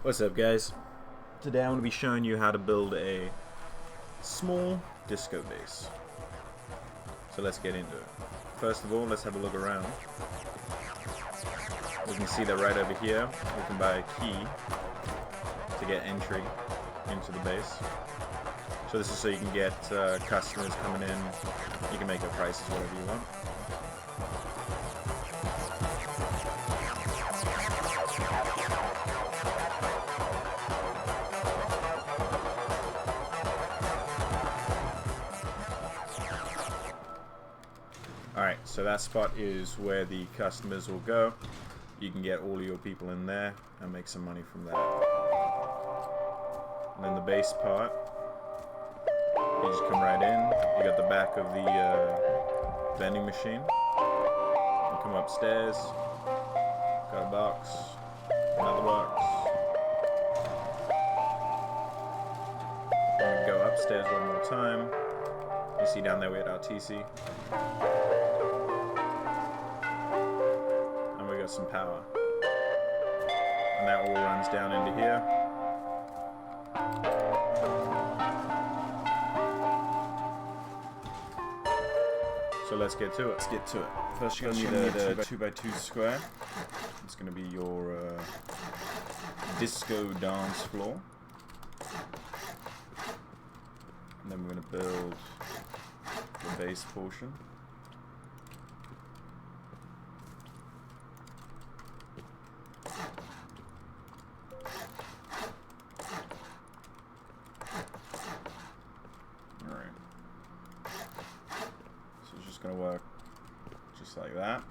What's up, guys? Today I'm going to be showing you how to build a small disco bass. So let's get into it. First of all, let's have a look around. We can see that right over here we can buy a key to get entry into the bass. So this is so you can get customers coming in. You can make your prices whatever you want. Alright, so that spot is where the customers will go. You can get all of your people in there and make some money from that. And then the bass part, you just come right in. You got the back of the vending machine. You come upstairs. Got a box. Another box. I'm gonna go upstairs one more time. You see down there we had our TC. And we got some power. And that all runs down into here. So let's get to it. First you're going to need a 2x2 square. It's going to be your disco dance floor. And then we're going to build the bass portion. Alright. So it's just going to work just like that.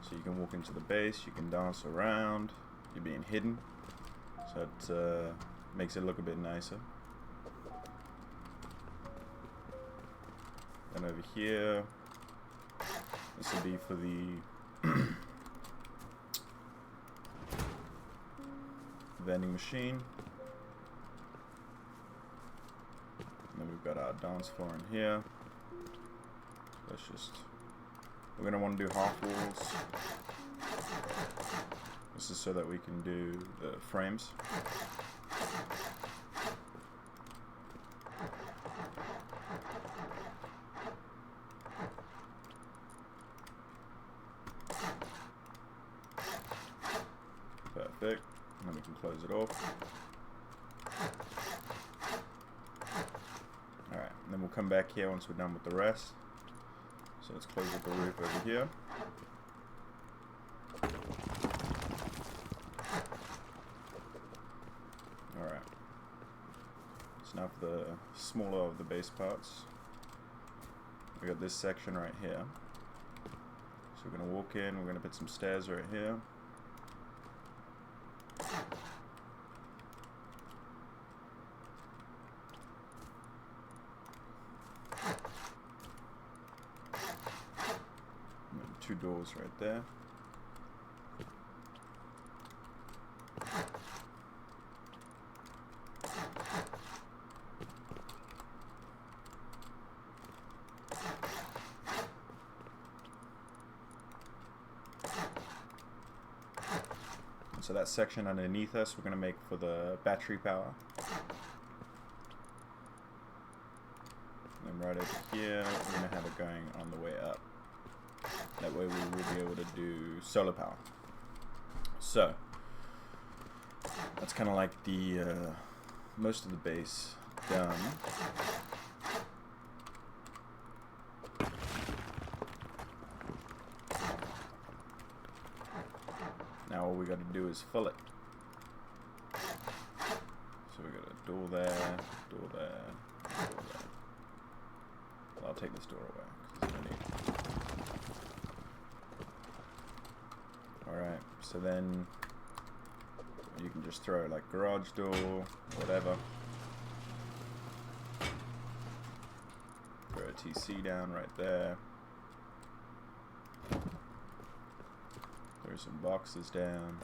So you can walk into the bass, you can dance around, you're being hidden. So it makes it look a bit nicer. And over here, this will be for the vending machine. And then we've got our dance floor in here. We're going to want to do half walls. This is so that we can do the frames. Perfect. And then we can close it off. Alright, and then we'll come back here once we're done with the rest. So let's close up the roof over here. Alright. So now for the smaller of the base parts. We got this section right here. So we're going to walk in, we're going to put some stairs right here. Two doors right there. So that section underneath us we're going to make for the battery power. And then right over here we're going to have it going on the way up. That way we will be able to do solar power. So that's kind of like the most of the base done. Now all we got to do is fill it. So we got a door there, door there, door there. Well, I'll take this door away because there's no need. Alright, so then you can just throw like garage door, whatever. Throw a TC down right there. Throw some boxes down.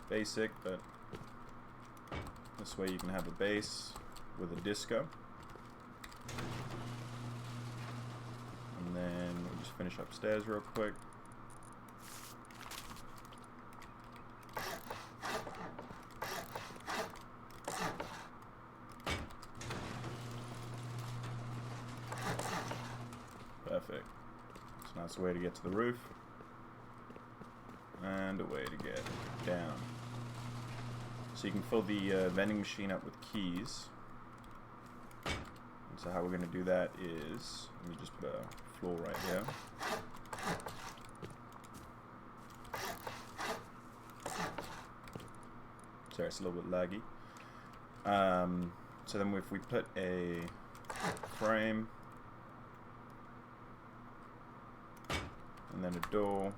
Basic, but this way you can have a bass with a disco. finish upstairs real quick. Perfect. So now it's a way to get to the roof. And a way to get down. So you can fill the vending machine up with keys. And so how we're going to do that is, let me just put a floor right here. Sorry, it's a little bit laggy. So then if we put a frame, and then a door,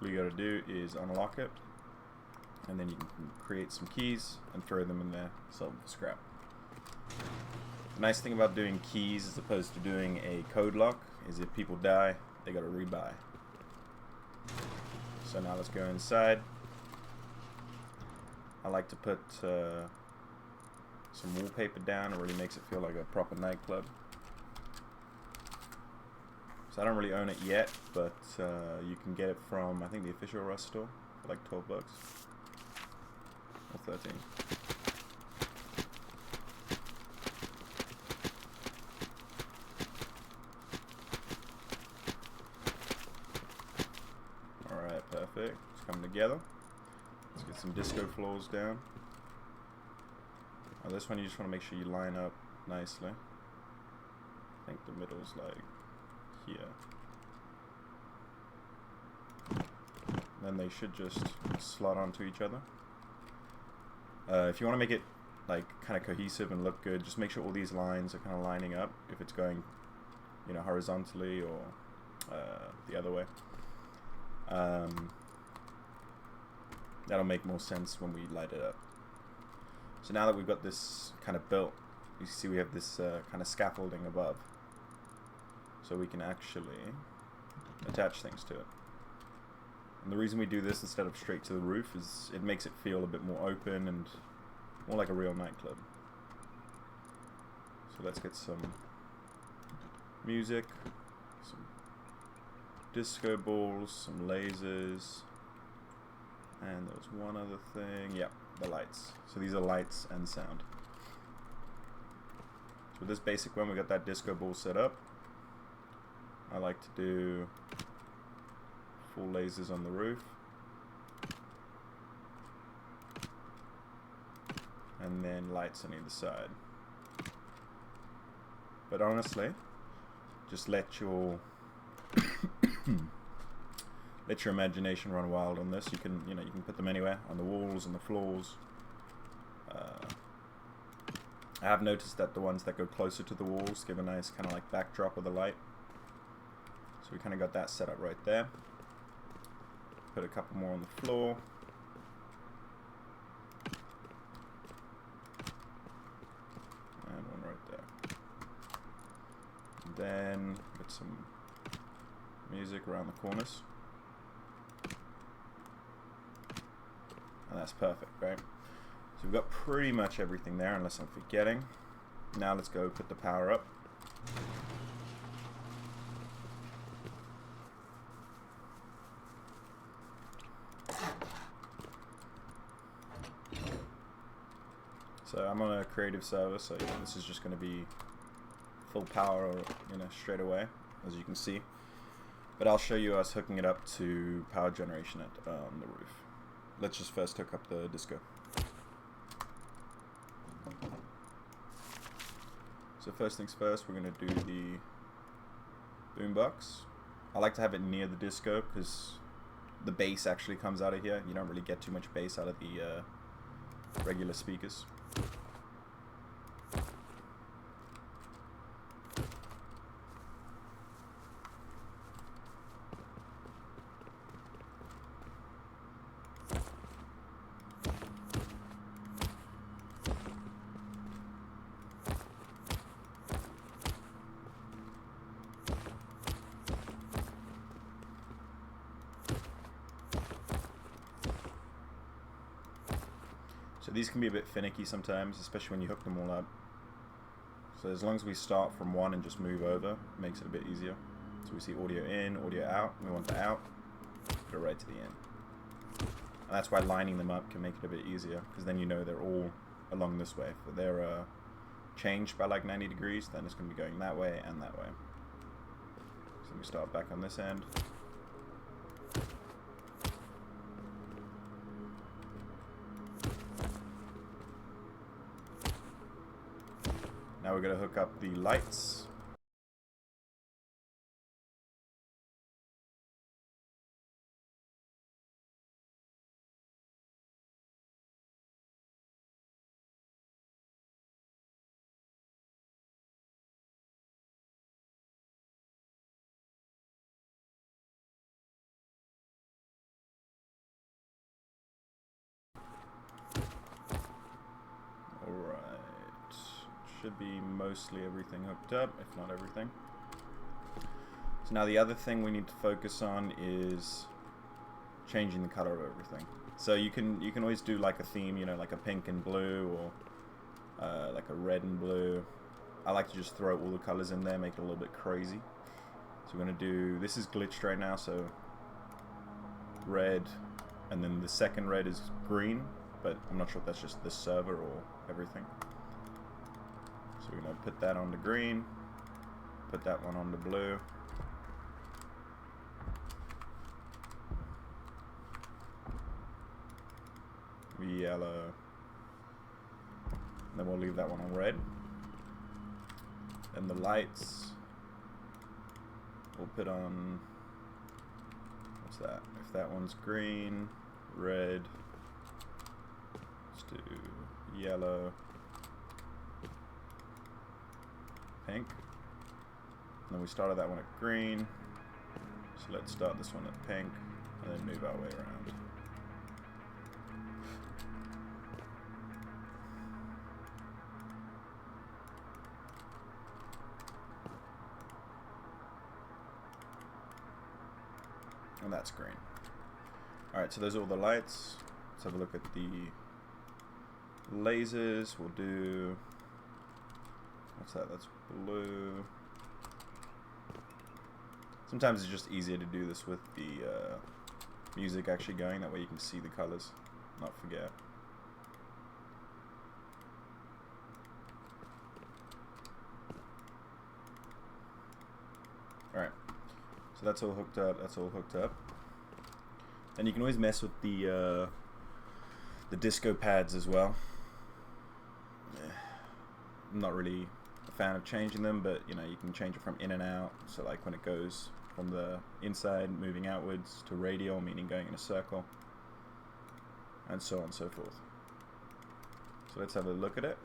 all you gotta do is unlock it, and then you can create some keys and throw them in there, sell them for scrap. The nice thing about doing keys as opposed to doing a code lock is if people die, they gotta rebuy. So now let's go inside. I like to put some wallpaper down. It really makes it feel like a proper nightclub. So I don't really own it yet, but you can get it from, I think, the official Rust store for like 12 bucks. Or 13. Alright, perfect. It's coming together. Let's get some disco floors down. Now this one you just want to make sure you line up nicely. I think the middle's like here. Then they should just slot onto each other. If you want to make it like kind of cohesive and look good, just make sure all these lines are kind of lining up. If it's going, you know, horizontally or the other way, that'll make more sense when we light it up. So now that we've got this kind of built, you see we have this kind of scaffolding above, so we can actually attach things to it. And the reason we do this instead of straight to the roof is it makes it feel a bit more open and more like a real nightclub. So let's get some music, some disco balls, some lasers, and there was one other thing. Yep, the lights. So these are lights and sound. So with this basic one, we got that disco ball set up. I like to do full lasers on the roof, and then lights on either side. But honestly, just let your let your imagination run wild on this. You can, you can put them anywhere, on the walls, on the floors. I have noticed that the ones that go closer to the walls give a nice kind of like backdrop of the light. So we kind of got that set up right there. Put a couple more on the floor. And one right there. And then put some music around the corners. And that's perfect, right? So we've got pretty much everything there, unless I'm forgetting. Now let's go put the power up. So I'm on a creative server, so this is just going to be full power, straight away, as you can see. But I'll show you us hooking it up to power generation at the roof. Let's just first hook up the disco. So first things first, we're going to do the boombox. I like to have it near the disco because the bass actually comes out of here. You don't really get too much bass out of the regular speakers. So these can be a bit finicky sometimes, especially when you hook them all up. So as long as we start from one and just move over, it makes it a bit easier. So we see audio in, audio out. We want the out, put it right to the in. And that's why lining them up can make it a bit easier, because then you know they're all along this way. If they're changed by like 90 degrees, then it's going to be going that way and that way. So we start back on this end. Now we're going to hook up the lights. Should be mostly everything hooked up, if not everything. So now the other thing we need to focus on is changing the color of everything. So you can always do like a theme, you know, like a pink and blue, or like a red and blue. I like to just throw all the colors in there, make it a little bit crazy. So we're gonna do, this is glitched right now, so red, and then the second red is green, but I'm not sure if that's just the server or everything. So we're going to put that on the green, put that one on the blue. Yellow. And then we'll leave that one on red. And the lights, we'll put on, what's that? If that one's green, red, let's do yellow, pink. And then we started that one at green, so let's start this one at pink and then move our way around. And that's green. Alright, so those are all the lights. Let's have a look at the lasers. We'll do, what's that? That's blue. Sometimes it's just easier to do this with the music actually going, that way you can see the colors, not forget. Alright, so that's all hooked up, that's all hooked up. And you can always mess with the disco pads as well. I'm not really a fan of changing them, but you know, you can change it from in and out. So like when it goes from the inside moving outwards to radial, meaning going in a circle, and so on and so forth. So let's have a look at it.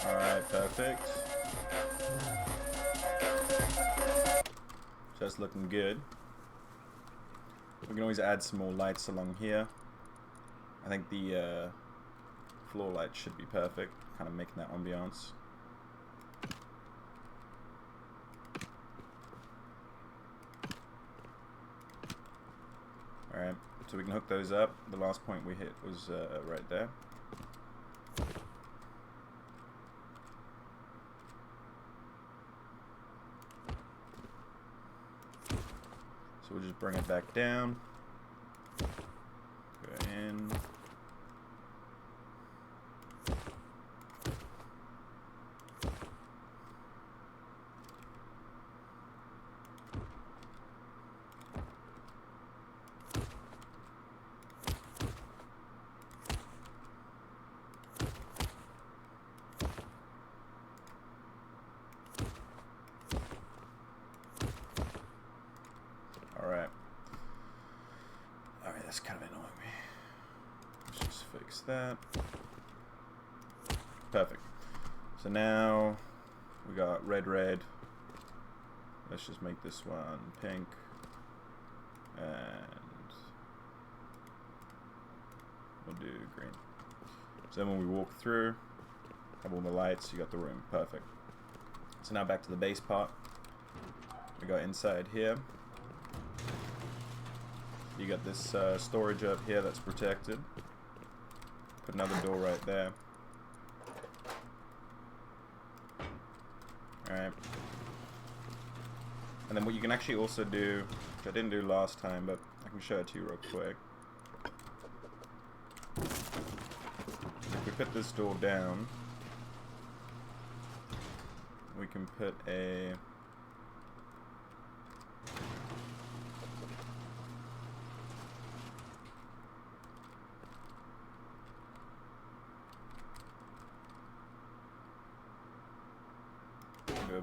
Alright, perfect. Just looking good. We can always add some more lights along here. I think the floor light should be perfect, kind of making that ambiance. Alright, so we can hook those up. The last point we hit was right there. So we'll just bring it back down. Go in. that's kind of annoying me. Let's just fix that. Perfect. So now we got red, red. Let's just make this one pink. And we'll do green. So then when we walk through, have all the lights, you got the room. Perfect. So now back to the base part. We got inside here. You got this storage up here that's protected. Put another door right there. Alright. And then what you can actually also do, which I didn't do last time, but I can show it to you real quick. If we put this door down, we can put a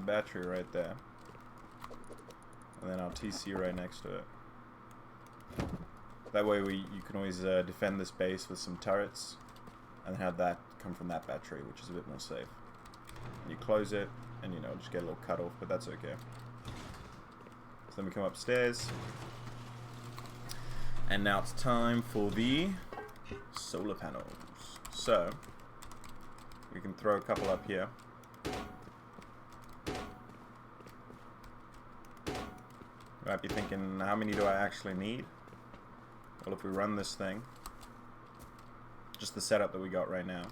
battery right there, and then our TC right next to it. That way you can always defend this base with some turrets and have that come from that battery, which is a bit more safe. And you close it and, you know, just get a little cut off, but that's okay. So then we come upstairs, and now it's time for the solar panels. So we can throw a couple up here. You might be thinking, how many do I actually need? Well, if we run this thing, just the setup that we got right now.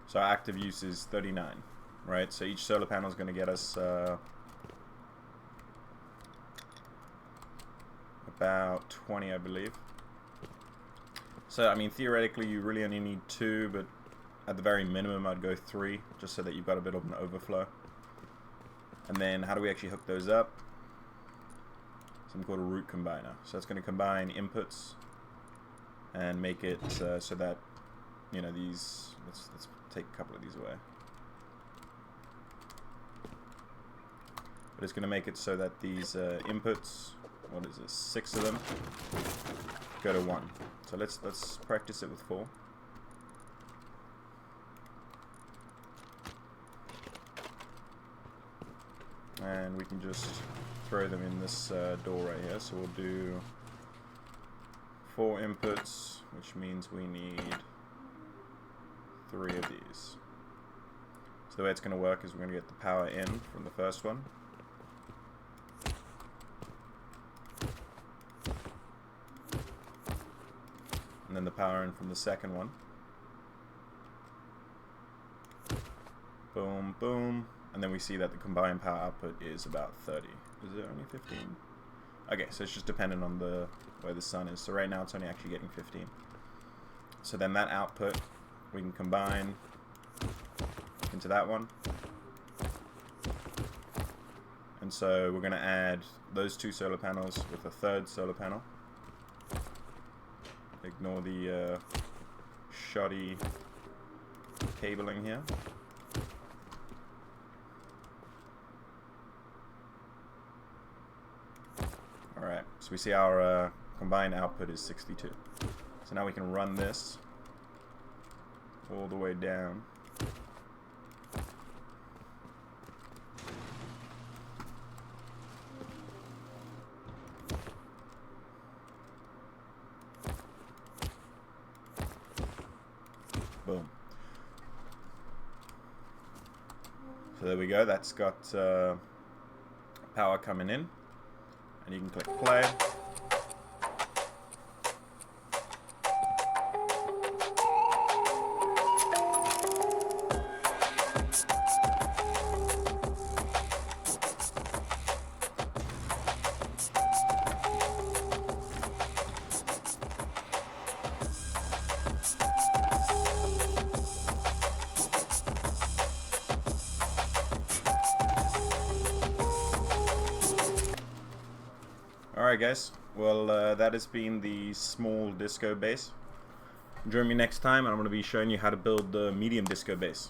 So our active use is 39, right? So each solar panel is going to get us about 20, I believe. So, I mean, theoretically, you really only need 2, but at the very minimum, I'd go 3, just so that you've got a bit of an overflow. And then, how do we actually hook those up? Something called a root combiner. So it's going to combine inputs and make it so that, you know, these. Let's take a couple of these away. But it's going to make it so that these inputs, what is this, 6 of them, go to 1. So let's practice it with 4. And we can just throw them in this door right here. So we'll do 4 inputs, which means we need 3 of these. So the way it's going to work is we're going to get the power in from the first one. And then the power in from the second one. Boom, boom. And then we see that the combined power output is about 30. Is it only 15? Okay, so it's just dependent on where the sun is. So right now it's only actually getting 15. So then that output we can combine into that one. And so we're going to add those 2 solar panels with a 3rd solar panel. Ignore the shoddy cabling here. Alright, so we see our combined output is 62. So now we can run this all the way down. Boom. So there we go, that's got power coming in. And you can click play. Alright guys, well that has been the small disco base. Join me next time and I'm going to be showing you how to build the medium disco base.